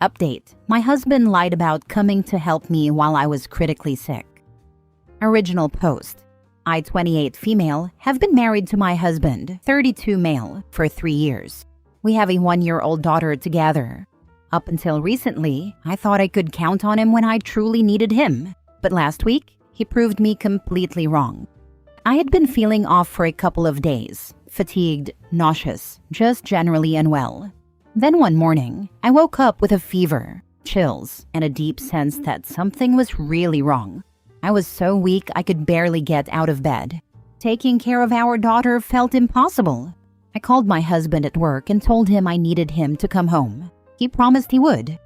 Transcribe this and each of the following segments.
Update: my husband lied about coming to help me while I was critically sick. Original post: I, 28 female, have been married to my husband, 32 male, for 3 years. We have a 1-year-old daughter together. Up until recently, I thought I could count on him when I truly needed him. But last week, he proved me completely wrong. I had been feeling off for a couple of days, fatigued, nauseous, just generally unwell. Then one morning, I woke up with a fever, chills, and a deep sense that something was really wrong. I was so weak I could barely get out of bed. Taking care of our daughter felt impossible. I called my husband at work and told him I needed him to come home. He promised he would.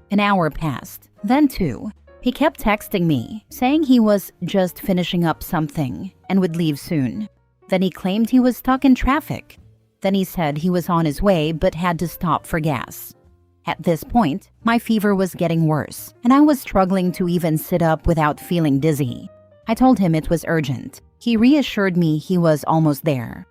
An hour passed, then 2. He kept texting me, saying he was just finishing up something and would leave soon. Then he claimed he was stuck in traffic. Then he said he was on his way but had to stop for gas. At this point, my fever was getting worse, and I was struggling to even sit up without feeling dizzy. I told him it was urgent. He reassured me he was almost there.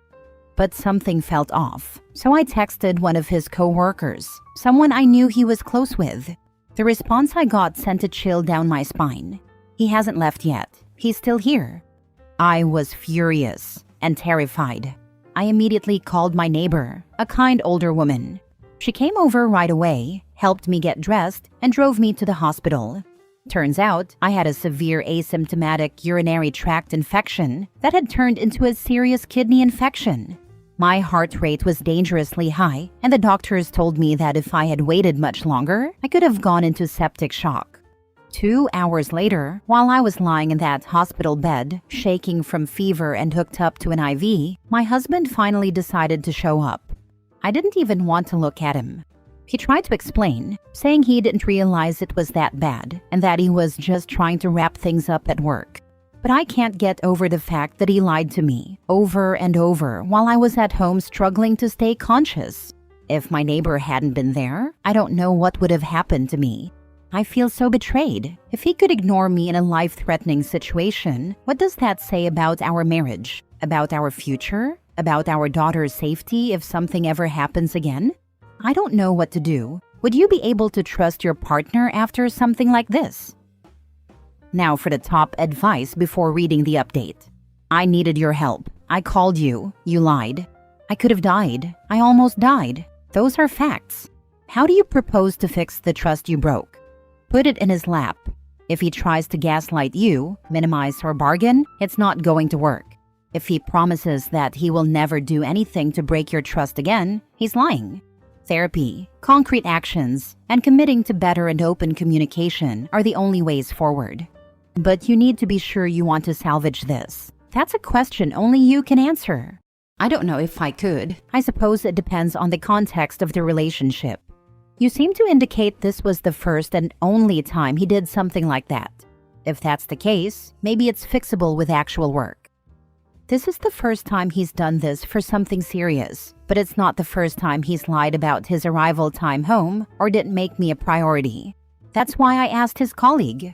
But something felt off, so I texted one of his co-workers, someone I knew he was close with. The response I got sent a chill down my spine. He hasn't left yet. He's still here. I was furious and terrified. I immediately called my neighbor, a kind older woman. She came over right away, helped me get dressed, and drove me to the hospital. Turns out, I had a severe asymptomatic urinary tract infection that had turned into a serious kidney infection. My heart rate was dangerously high, and the doctors told me that if I had waited much longer, I could have gone into septic shock. 2 hours later, while I was lying in that hospital bed, shaking from fever and hooked up to an IV, my husband finally decided to show up. I didn't even want to look at him. He tried to explain, saying he didn't realize it was that bad and that he was just trying to wrap things up at work. But I can't get over the fact that he lied to me over and over while I was at home struggling to stay conscious. If my neighbor hadn't been there, I don't know what would have happened to me. I feel so betrayed. If he could ignore me in a life-threatening situation, what does that say about our marriage? About our future? About our daughter's safety if something ever happens again? I don't know what to do. Would you be able to trust your partner after something like this? Now for the top advice before reading the update. I needed your help. I called you. You lied. I could have died. I almost died. Those are facts. How do you propose to fix the trust you broke? Put it in his lap. If he tries to gaslight you, minimize or bargain, it's not going to work. If he promises that he will never do anything to break your trust again, he's lying. Therapy, concrete actions, and committing to better and open communication are the only ways forward. But you need to be sure you want to salvage this. That's a question only you can answer. I don't know if I could. I suppose it depends on the context of the relationship. You seem to indicate this was the first and only time he did something like that. If that's the case, maybe it's fixable with actual work. This is the first time he's done this for something serious, but it's not the first time he's lied about his arrival time home or didn't make me a priority. That's why I asked his colleague.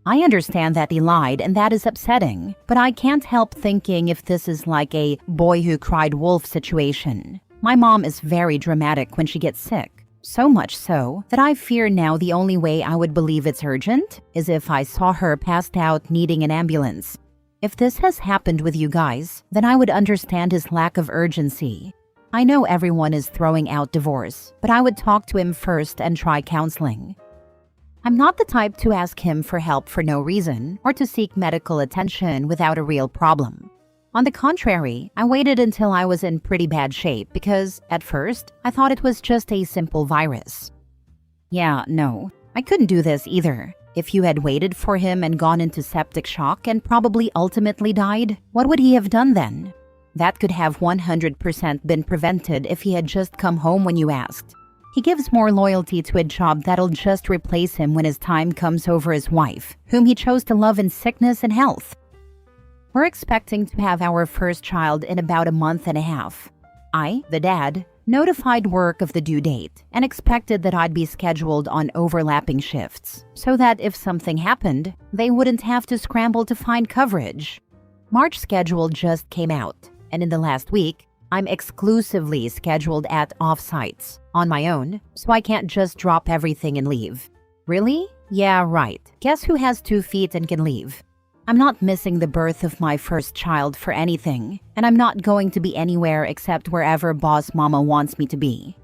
I understand that he lied and that is upsetting, but I can't help thinking if this is like a boy who cried wolf situation. My mom is very dramatic when she gets sick, so much so that I fear now the only way I would believe it's urgent is if I saw her passed out needing an ambulance. If this has happened with you guys, then I would understand his lack of urgency. I know everyone is throwing out divorce, but I would talk to him first and try counseling. I'm not the type to ask him for help for no reason or to seek medical attention without a real problem. On the contrary, I waited until I was in pretty bad shape because, at first, I thought it was just a simple virus. Yeah, no, I couldn't do this either. If you had waited for him and gone into septic shock and probably ultimately died, what would he have done then? That could have 100% been prevented if he had just come home when you asked. He gives more loyalty to a job that'll just replace him when his time comes over his wife, whom he chose to love in sickness and health. We're expecting to have our first child in about a month and a half. I, the dad, notified work of the due date and expected that I'd be scheduled on overlapping shifts so that if something happened, they wouldn't have to scramble to find coverage. March schedule just came out, and in the last week, I'm exclusively scheduled at off-sites on my own, so I can't just drop everything and leave. Really? Yeah, right. Guess who has 2 feet and can leave? I'm not missing the birth of my first child for anything, and I'm not going to be anywhere except wherever boss mama wants me to be.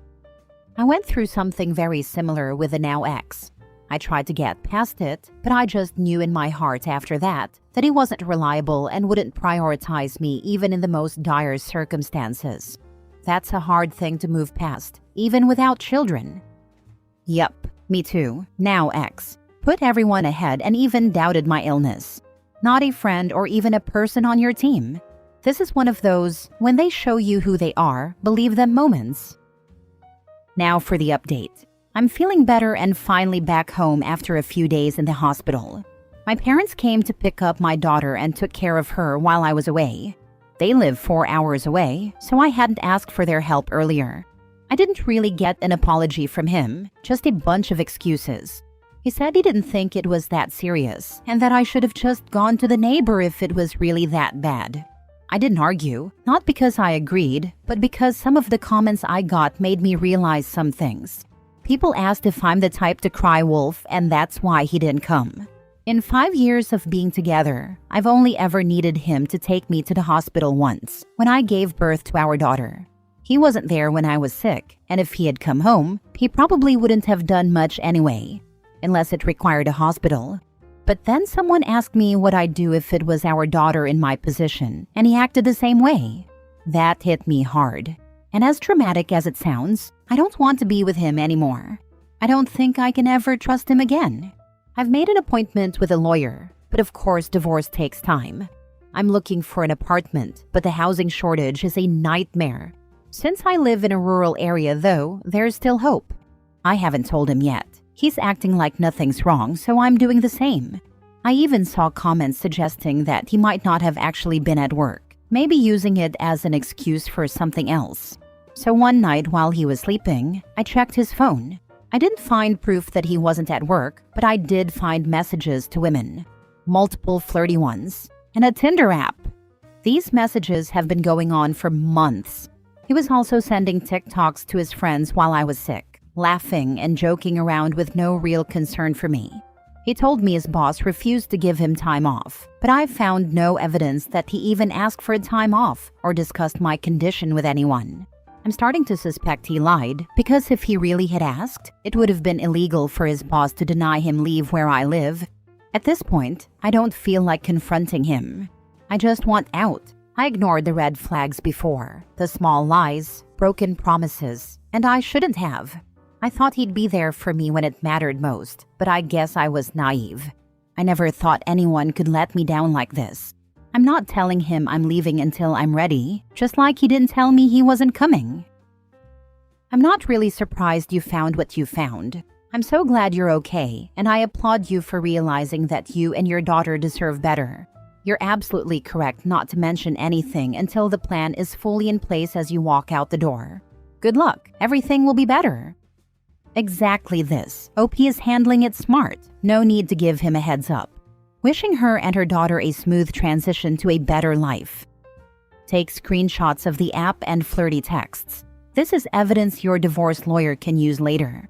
I went through something very similar with a now ex. I tried to get past it, but I just knew in my heart after that he wasn't reliable and wouldn't prioritize me even in the most dire circumstances. That's a hard thing to move past, even without children. Yup, me too. Now ex. Put everyone ahead and even doubted my illness. Not a friend or even a person on your team. This is one of those, when they show you who they are, believe them moments. Now for the update. I'm feeling better and finally back home after a few days in the hospital. My parents came to pick up my daughter and took care of her while I was away. They live 4 hours away, so I hadn't asked for their help earlier. I didn't really get an apology from him, just a bunch of excuses. He said he didn't think it was that serious and that I should have just gone to the neighbor if it was really that bad. I didn't argue, not because I agreed, but because some of the comments I got made me realize some things. People asked if I'm the type to cry wolf, and that's why he didn't come. In 5 years of being together, I've only ever needed him to take me to the hospital once, when I gave birth to our daughter. He wasn't there when I was sick, and if he had come home, he probably wouldn't have done much anyway, unless it required a hospital. But then someone asked me what I'd do if it was our daughter in my position, and he acted the same way. That hit me hard. And as traumatic as it sounds, I don't want to be with him anymore. I don't think I can ever trust him again. I've made an appointment with a lawyer, but of course divorce takes time. I'm looking for an apartment, but the housing shortage is a nightmare. Since I live in a rural area though, there's still hope. I haven't told him yet. He's acting like nothing's wrong, so I'm doing the same. I even saw comments suggesting that he might not have actually been at work, maybe using it as an excuse for something else. So one night while he was sleeping, I checked his phone. I didn't find proof that he wasn't at work, but I did find messages to women. Multiple flirty ones. And a Tinder app. These messages have been going on for months. He was also sending TikToks to his friends while I was sick, laughing and joking around with no real concern for me. He told me his boss refused to give him time off, but I found no evidence that he even asked for a time off or discussed my condition with anyone. I'm starting to suspect he lied, because if he really had asked, it would have been illegal for his boss to deny him leave where I live. At this point, I don't feel like confronting him. I just want out. I ignored the red flags before, the small lies, broken promises, and I shouldn't have. I thought he'd be there for me when it mattered most, but I guess I was naive. I never thought anyone could let me down like this. I'm not telling him I'm leaving until I'm ready, just like he didn't tell me he wasn't coming. I'm not really surprised you found what you found. I'm so glad you're okay, and I applaud you for realizing that you and your daughter deserve better. You're absolutely correct not to mention anything until the plan is fully in place as you walk out the door. Good luck, everything will be better. Exactly this. OP is handling it smart. No need to give him a heads up. Wishing her and her daughter a smooth transition to a better life. Take screenshots of the app and flirty texts. This is evidence your divorce lawyer can use later.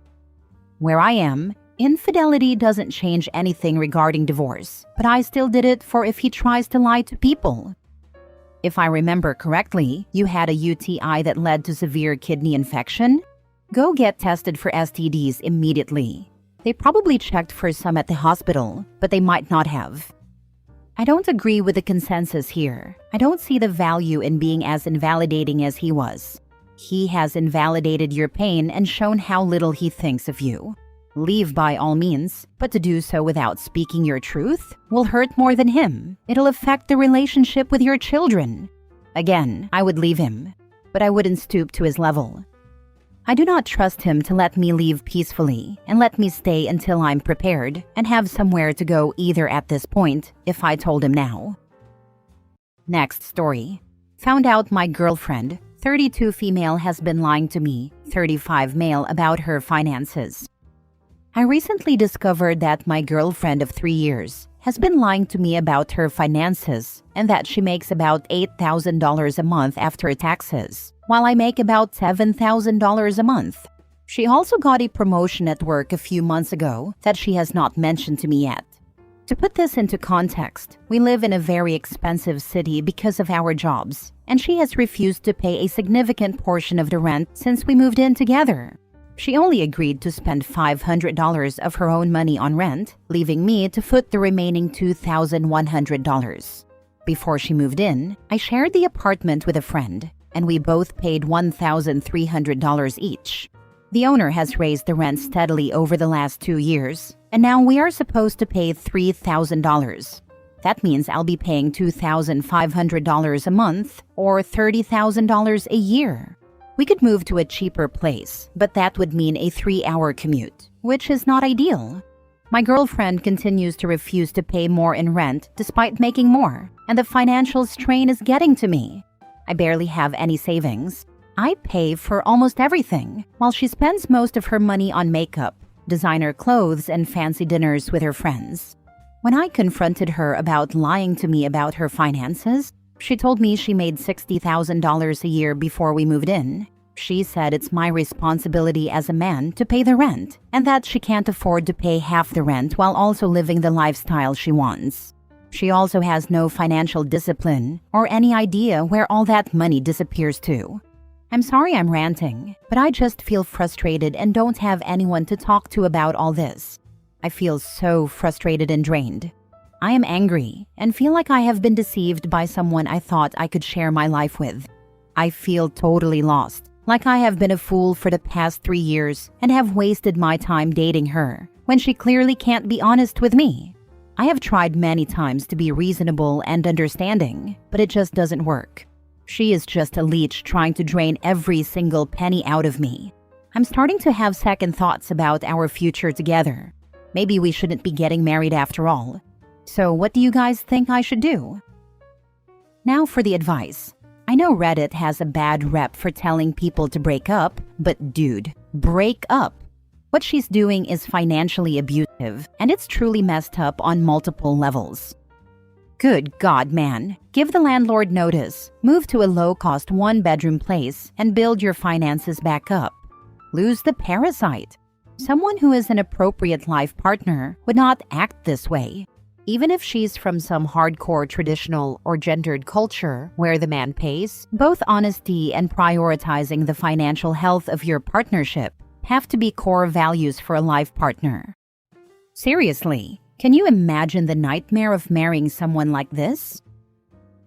Where I am, infidelity doesn't change anything regarding divorce, but I still did it for if he tries to lie to people. If I remember correctly, you had a UTI that led to severe kidney infection? Go get tested for STDs immediately. They probably checked for some at the hospital, but they might not have. I don't agree with the consensus here. I don't see the value in being as invalidating as he was. He has invalidated your pain and shown how little he thinks of you. Leave by all means, but to do so without speaking your truth will hurt more than him. It'll affect the relationship with your children. Again, I would leave him, but I wouldn't stoop to his level. I do not trust him to let me leave peacefully and let me stay until I'm prepared and have somewhere to go either at this point if I told him now. Next story. Found out my girlfriend, 32 female, has been lying to me, 35 male, about her finances. I recently discovered that my girlfriend of 3 years has been lying to me about her finances and that she makes about $8,000 a month after taxes, while I make about $7,000 a month. She also got a promotion at work a few months ago that she has not mentioned to me yet. To put this into context, we live in a very expensive city because of our jobs, and she has refused to pay a significant portion of the rent since we moved in together. She only agreed to spend $500 of her own money on rent, leaving me to foot the remaining $2,100. Before she moved in, I shared the apartment with a friend, and we both paid $1,300 each. The owner has raised the rent steadily over the last 2 years, and now we are supposed to pay $3,000. That means I'll be paying $2,500 a month or $30,000 a year. We could move to a cheaper place, but that would mean a 3-hour commute, which is not ideal. My girlfriend continues to refuse to pay more in rent despite making more, and the financial strain is getting to me. I barely have any savings. I pay for almost everything, while she spends most of her money on makeup, designer clothes, and fancy dinners with her friends. When I confronted her about lying to me about her finances, she told me she made $60,000 a year before we moved in. She said it's my responsibility as a man to pay the rent, and that she can't afford to pay half the rent while also living the lifestyle she wants. She also has no financial discipline or any idea where all that money disappears to. I'm sorry I'm ranting, but I just feel frustrated and don't have anyone to talk to about all this. I feel so frustrated and drained. I am angry and feel like I have been deceived by someone I thought I could share my life with. I feel totally lost, like I have been a fool for the past 3 years and have wasted my time dating her when she clearly can't be honest with me. I have tried many times to be reasonable and understanding, but it just doesn't work. She is just a leech trying to drain every single penny out of me. I'm starting to have second thoughts about our future together. Maybe we shouldn't be getting married after all. So what do you guys think I should do? Now for the advice. I know Reddit has a bad rep for telling people to break up, but dude, break up. What she's doing is financially abusive, and it's truly messed up on multiple levels. Good God, man. Give the landlord notice, move to a low-cost 1-bedroom place, and build your finances back up. Lose the parasite. Someone who is an appropriate life partner would not act this way. Even if she's from some hardcore traditional or gendered culture where the man pays, both honesty and prioritizing the financial health of your partnership have to be core values for a life partner. Seriously, can you imagine the nightmare of marrying someone like this?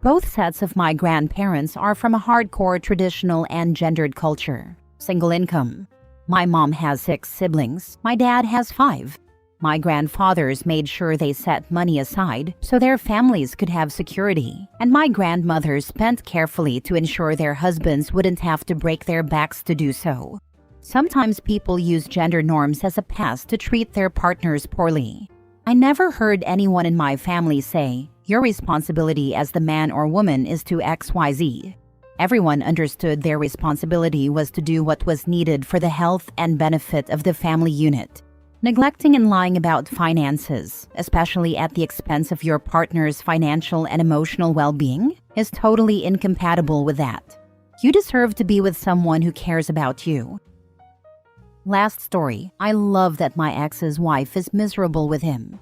Both sets of my grandparents are from a hardcore traditional and gendered culture. Single income. My mom has 6 siblings, my dad has 5. My grandfathers made sure they set money aside so their families could have security, and my grandmothers spent carefully to ensure their husbands wouldn't have to break their backs to do so. Sometimes people use gender norms as a pass to treat their partners poorly. I never heard anyone in my family say, "Your responsibility as the man or woman is to XYZ." Everyone understood their responsibility was to do what was needed for the health and benefit of the family unit. Neglecting and lying about finances, especially at the expense of your partner's financial and emotional well-being, is totally incompatible with that. You deserve to be with someone who cares about you. Last story. I love that my ex's wife is miserable with him.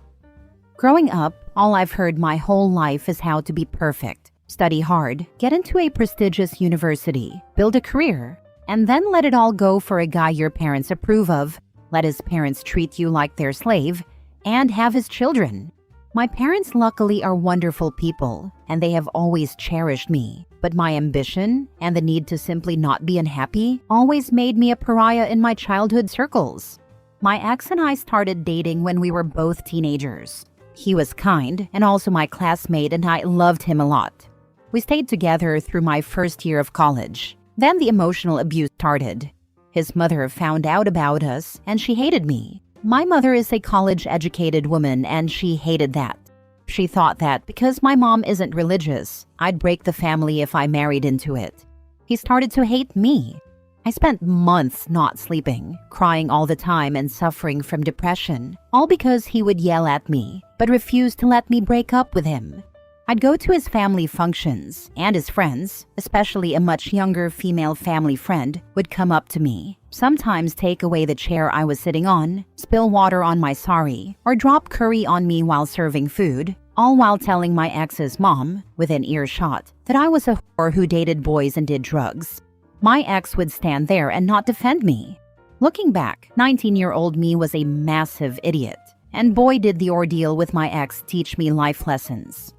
Growing up, all I've heard my whole life is how to be perfect, study hard, get into a prestigious university, build a career, and then let it all go for a guy your parents approve of, let his parents treat you like their slave, and have his children. My parents luckily are wonderful people, and they have always cherished me. But my ambition and the need to simply not be unhappy always made me a pariah in my childhood circles. My ex and I started dating when we were both teenagers. He was kind and also my classmate, and I loved him a lot. We stayed together through my first year of college. Then the emotional abuse started. His mother found out about us, and she hated me. My mother is a college-educated woman, and she hated that. She thought that because my mom isn't religious, I'd break the family if I married into it. He started to hate me. I spent months not sleeping, crying all the time and suffering from depression, all because he would yell at me, but refused to let me break up with him. I'd go to his family functions, and his friends, especially a much younger female family friend, would come up to me, sometimes take away the chair I was sitting on, spill water on my sari, or drop curry on me while serving food, all while telling my ex's mom, within earshot, that I was a whore who dated boys and did drugs. My ex would stand there and not defend me. Looking back, 19-year-old me was a massive idiot, and boy did the ordeal with my ex teach me life lessons.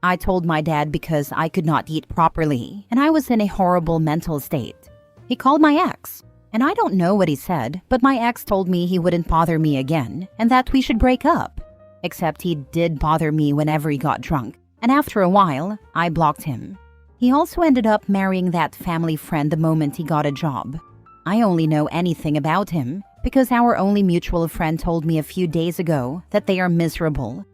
I told my dad because I could not eat properly, and I was in a horrible mental state. He called my ex, and I don't know what he said, but my ex told me he wouldn't bother me again, and that we should break up. Except he did bother me whenever he got drunk, and after a while, I blocked him. He also ended up marrying that family friend the moment he got a job. I only know anything about him because our only mutual friend told me a few days ago that they are miserable.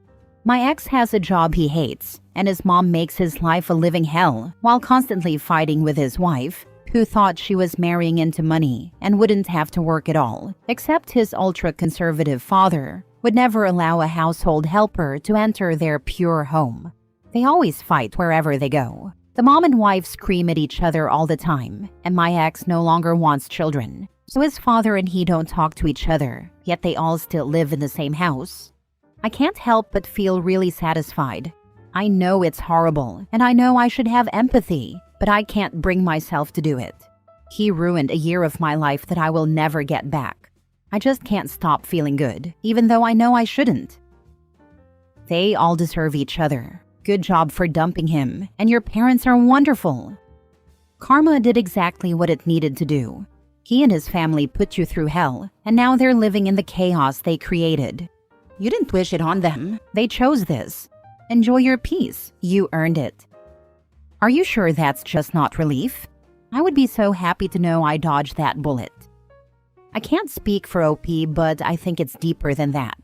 My ex has a job he hates, and his mom makes his life a living hell while constantly fighting with his wife, who thought she was marrying into money and wouldn't have to work at all, except his ultra-conservative father would never allow a household helper to enter their pure home. They always fight wherever they go. The mom and wife scream at each other all the time, and my ex no longer wants children, so his father and he don't talk to each other, yet they all still live in the same house. I can't help but feel really satisfied. I know it's horrible, and I know I should have empathy, but I can't bring myself to do it. He ruined a year of my life that I will never get back. I just can't stop feeling good, even though I know I shouldn't. They all deserve each other. Good job for dumping him, and your parents are wonderful. Karma did exactly what it needed to do. He and his family put you through hell, and now they're living in the chaos they created. You didn't wish it on them. They chose this. Enjoy your peace. You earned it. Are you sure that's just not relief? I would be so happy to know I dodged that bullet. I can't speak for OP, but I think it's deeper than that.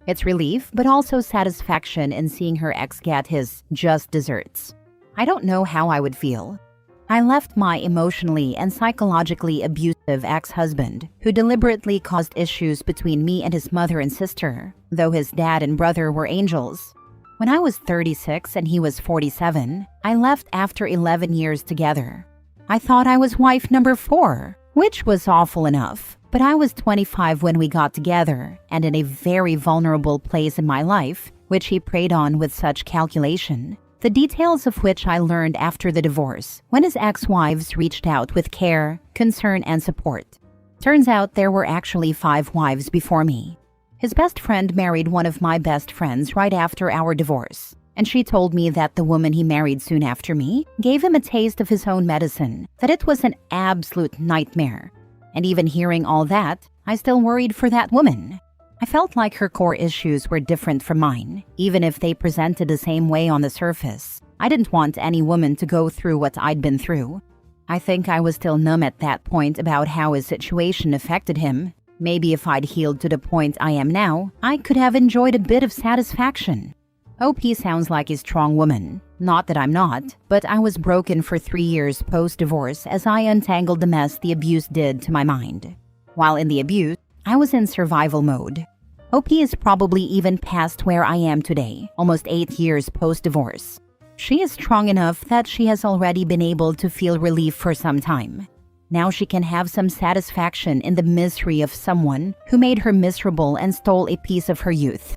It's relief, but also satisfaction in seeing her ex get his just desserts. I don't know how I would feel. I left my emotionally and psychologically abusive ex-husband, who deliberately caused issues between me and his mother and sister, though his dad and brother were angels. When I was 36 and he was 47, I left after 11 years together. I thought I was wife number 4, which was awful enough. But I was 25 when we got together, and in a very vulnerable place in my life, which he preyed on with such calculation, the details of which I learned after the divorce, when his ex-wives reached out with care, concern, and support. Turns out there were actually 5 wives before me. His best friend married one of my best friends right after our divorce, and she told me that the woman he married soon after me gave him a taste of his own medicine, that it was an absolute nightmare. And even hearing all that, I still worried for that woman. I felt like her core issues were different from mine, even if they presented the same way on the surface. I didn't want any woman to go through what I'd been through. I think I was still numb at that point about how his situation affected him. Maybe if I'd healed to the point I am now, I could have enjoyed a bit of satisfaction. OP sounds like a strong woman. Not that I'm not, but I was broken for 3 years post-divorce as I untangled the mess the abuse did to my mind. While in the abuse, I was in survival mode. OP is probably even past where I am today, almost 8 years post-divorce. She is strong enough that she has already been able to feel relief for some time. Now she can have some satisfaction in the misery of someone who made her miserable and stole a piece of her youth.